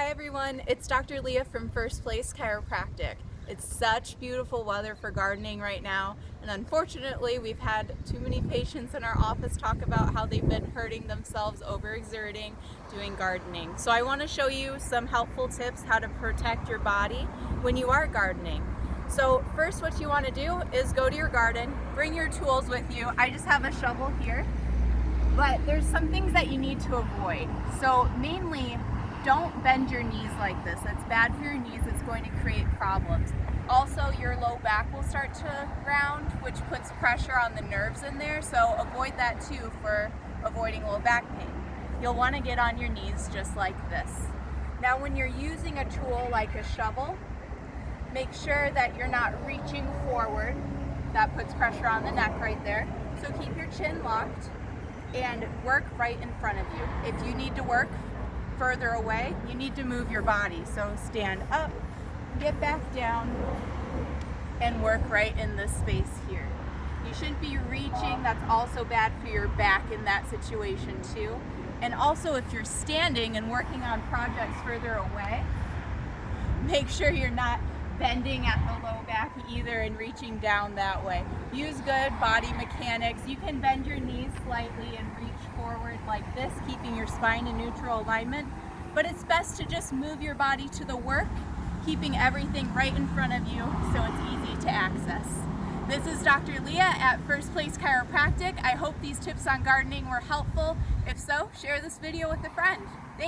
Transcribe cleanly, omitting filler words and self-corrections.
Hi everyone, it's Dr. Leah from First Place Chiropractic. It's such beautiful weather for gardening right now, and unfortunately we've had too many patients in our office talk about how they've been hurting themselves overexerting doing gardening. So I want to show you some helpful tips how to protect your body when you are gardening. So first, what you want to do is go to your garden, bring your tools with you. I just have a shovel here, but there's some things that you need to avoid. So mainly, don't bend your knees like this. That's bad for your knees. It's going to create problems. Also, your low back will start to round, which puts pressure on the nerves in there. So avoid that too for avoiding low back pain. You'll want to get on your knees just like this. Now, when you're using a tool like a shovel, make sure that you're not reaching forward. That puts pressure on the neck right there. So keep your chin locked and work right in front of you. If you need to work further away, you need to move your body. So stand up, get back down, and work right in this space here. You shouldn't be reaching. That's also bad for your back in that situation too. And also, if you're standing and working on projects further away, make sure you're not bending at the low back either and reaching down that way. Use good body mechanics. You can bend your knees slightly and reach forward like this, keeping your spine in neutral alignment. But it's best to just move your body to the work, keeping everything right in front of you so it's easy to access. This is Dr. Leah at First Place Chiropractic. I hope these tips on gardening were helpful. If so, share this video with a friend. Thank you.